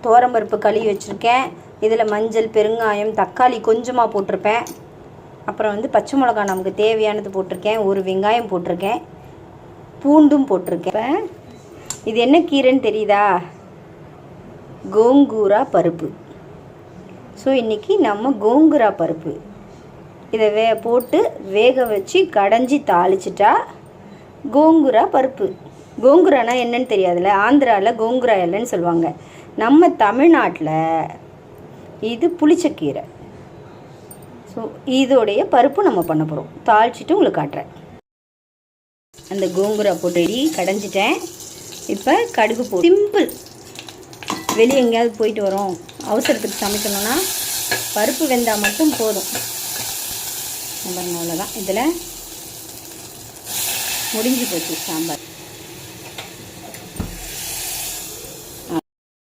துவரம்பருப்பு கழுவி வச்சுருக்கேன். இதில் மஞ்சள், பெருங்காயம், தக்காளி கொஞ்சமாக போட்டிருப்பேன். அப்புறம் வந்து பச்சை மிளகா நமக்கு தேவையானது போட்டிருக்கேன். ஒரு வெங்காயம் போட்டிருக்கேன். பூண்டும் போட்டிருக்கேன். இது என்ன கீரைன்னு தெரியுதா? கோங்கூரா பருப்பு. ஸோ இன்றைக்கி நம்ம கோங்கூரா பருப்பு இதை போட்டு வேக வச்சு கடைஞ்சி தாளிச்சிட்டா கோங்கூரா பருப்பு. கோங்கூரானா என்னன்னு தெரியாதுல்ல. ஆந்திராவில் கோங்கூரா இல்லைன்னு சொல்லுவாங்க. நம்ம தமிழ்நாட்டில் இது புளிச்சக்கீரை. ஸோ இதோடைய பருப்பு நம்ம பண்ண போகிறோம். தாளிச்சிட்டு உங்களுக்கு காட்டுறேன். அந்த கோங்கூரா போட்டு கடைஞ்சிட்டேன். இப்போ கடுகு போட்டு சிம்பிள். வெளியே எங்கேயாவது போயிட்டு வரோம், அவசரத்துக்கு சமைக்கணும்னா பருப்பு வெந்தால் மட்டும் போதும். அவ்வளோதான். இதில் முடிஞ்சு போச்சு சாம்பார்.